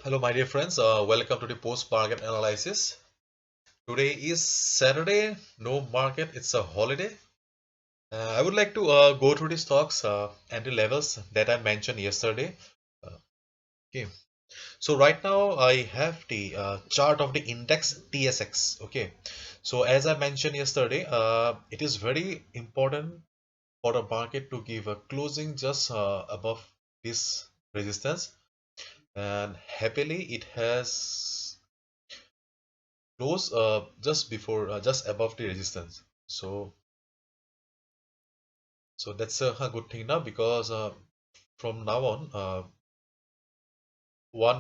Hello, my dear friends. Welcome to the post market analysis. Today is Saturday, no market, it's a holiday. I would like to go through the stocks and the levels that I mentioned yesterday. Uh, okay, so right now I have the chart of the index TSX. Okay, so as I mentioned yesterday, it is very important for the market to give a closing just above this resistance, and happily it has close just before just above the resistance. So that's a good thing now, because from now on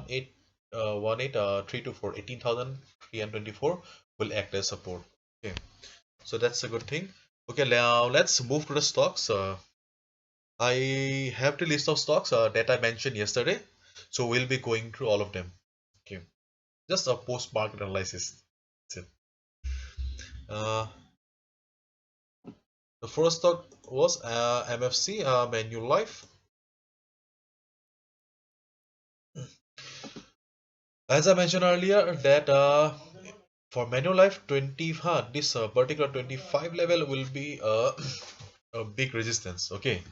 18 324 18,324 will act as support. Okay, so that's a good thing. Okay, now let's move to the stocks. I have the list of stocks that I mentioned yesterday, so we'll be going through all of them. Okay, just a post market analysis. That's it. The first stock was MFC, Manulife. As I mentioned earlier, that for Manulife 20, this particular 25 level will be a big resistance. Okay,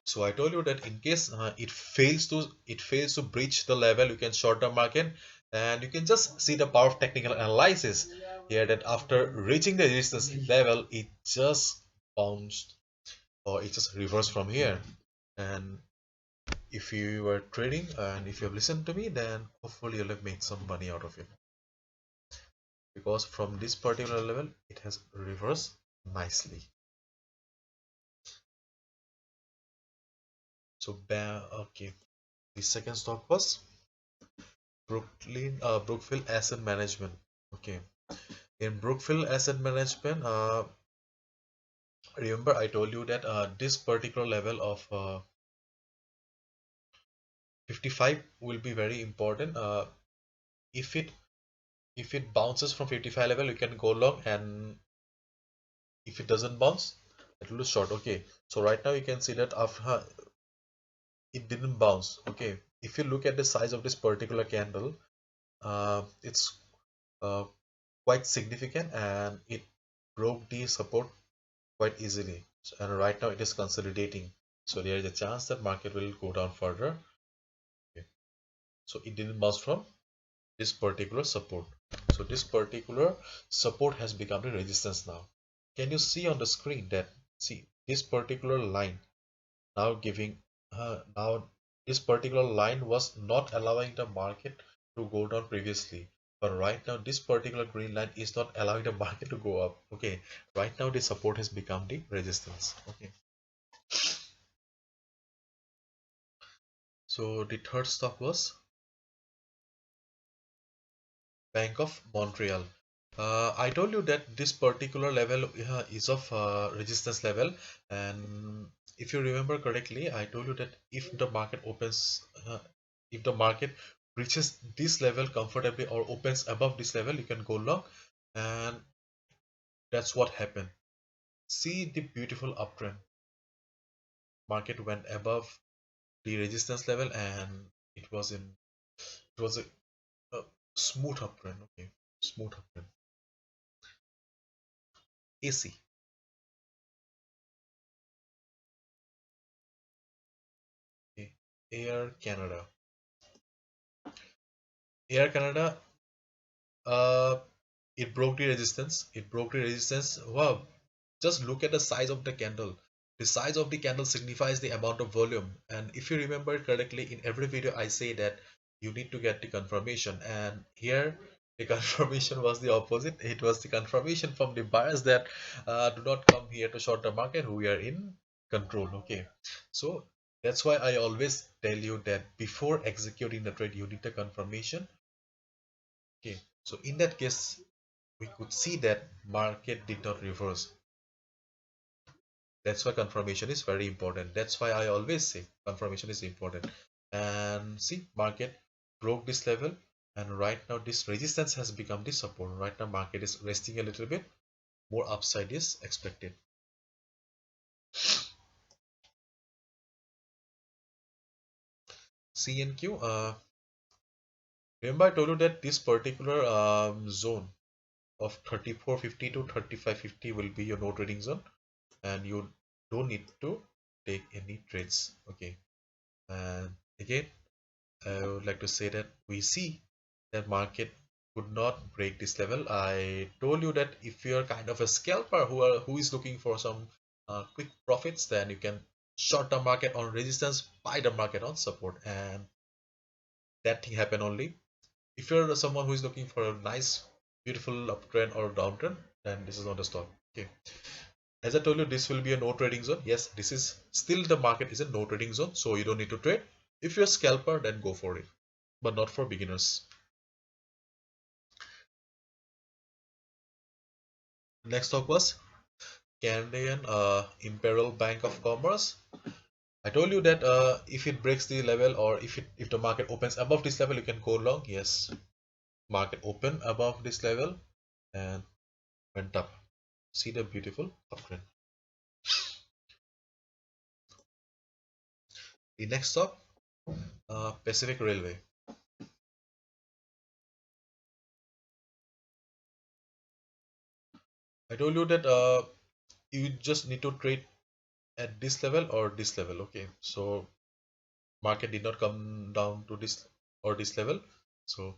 so I told you that in case it fails to breach the level, you can short the market, and you can just see the power of technical analysis here, that after reaching the resistance level, it just bounced, or it just reversed from here. And if you were trading and if you have listened to me, then hopefully you'll have made some money out of it, because from this particular level it has reversed nicely. So okay, the second stock was Brookfield Asset Management. Okay, in Brookfield Asset Management, remember I told you that this particular level of 55 will be very important. If it if it bounces from 55 level, you can go long, and if it doesn't bounce, it will be short. Okay, so right now you can see that after it didn't bounce. Okay, if you look at the size of this particular candle, it's uh, quite significant, and it broke the support quite easily. And right now it is consolidating, so there is a chance that market will go down further. Okay, so it didn't bounce from this particular support, so this particular support has become the resistance now. Can you see on the screen that, see this particular line now giving now this particular line was not allowing the market to go down previously, but right now this particular green line is not allowing the market to go up. Okay, right now the support has become the resistance. Okay, so the third stock was Bank of Montreal. I told you that this particular level is of resistance level, and if you remember correctly, I told you that if the market reaches this level comfortably or opens above this level, you can go long, and that's what happened. See the beautiful uptrend. Market went above the resistance level, and it was a smooth uptrend. Okay, smooth uptrend. AC. Okay. Air Canada. Air Canada, uh, it broke the resistance. It broke the resistance. Wow, just look at the size of the candle. The size of the candle signifies the amount of volume. And if you remember correctly, in every video I say that you need to get the confirmation. And here the confirmation was the opposite. It was the confirmation from the buyers that do not come here to short the market. We are in control. Okay, so that's why I always tell you that before executing the trade, you need the confirmation. Okay, so in that case, we could see that market did not reverse. That's why confirmation is very important. That's why I always say confirmation is important. And see, market broke this level, and right now this resistance has become the support. Right now market is resting a little bit. More upside is expected. CNQ, Remember I told you that this particular zone of 3450 to 3550 will be your no trading zone, and you don't need to take any trades. Okay, and again I would like to say that we see that market could not break this level. I told you that if you're kind of a scalper who is looking for some quick profits, then you can short the market on resistance, buy the market on support, and that thing happen only. If you're someone who is looking for a nice, beautiful uptrend or downtrend, then this is not a stock. Okay. As I told you, this will be a no trading zone. Yes, this is still the market is a no trading zone, so you don't need to trade. If you're a scalper, then go for it, but not for beginners. Next stock was Canadian Imperial Bank of Commerce. I told you that if it breaks the level, or if the market opens above this level, you can go long. Yes, market open above this level and went up. See the beautiful uptrend. The next stock, Pacific Railway. I told you that you just need to trade at this level or this level. Okay, so market did not come down to this or this level, so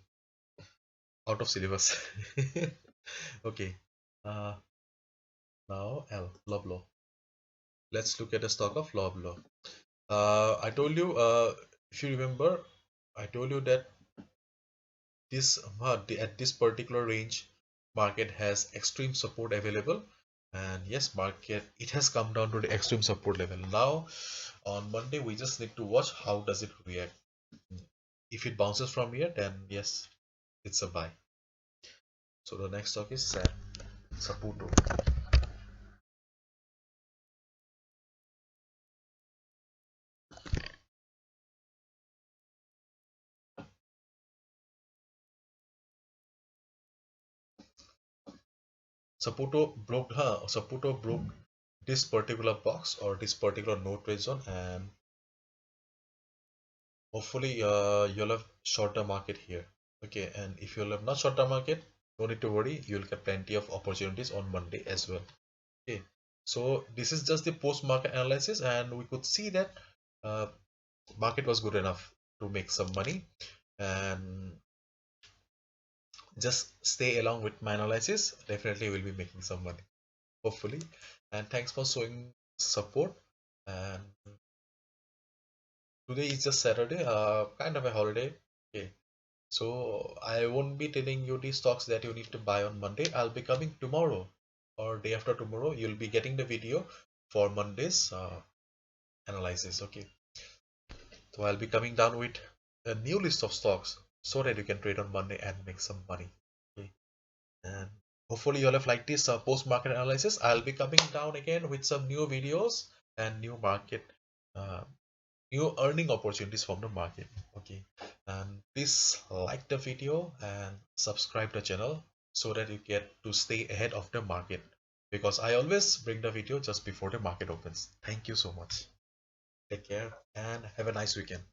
out of syllabus. Okay, uh, now Loblaw. Let's look at the stock of Loblaw. I told you, if you remember, I told you that this at this particular range, market has extreme support available, and yes, market it has come down to the extreme support level. Now, on Monday, we just need to watch how does it react. If it bounces from here, then yes, it's a buy. So the next stock is Saputo. Saputo broke this particular box or this particular no trade zone, and hopefully you'll have short term market here. Okay, and if you'll have not short term market, don't need to worry, you'll get plenty of opportunities on Monday as well. Okay, so this is just the post market analysis, and we could see that uh, market was good enough to make some money, and just stay along with my analysis, definitely will be making some money, hopefully. And thanks for showing support. And today is just Saturday, kind of a holiday. Okay, so I won't be telling you the stocks that you need to buy on Monday. I'll be coming tomorrow or day after tomorrow. You'll be getting the video for Monday's analysis. Okay, so I'll be coming down with a new list of stocks so that you can trade on Monday and make some money. Okay, and hopefully you'll have liked this post-market analysis. I'll be coming down again with some new videos and new market uh, new earning opportunities from the market. Okay, and please like the video and subscribe the channel so that you get to stay ahead of the market, because I always bring the video just before the market opens. Thank you so much. Take care and have a nice weekend.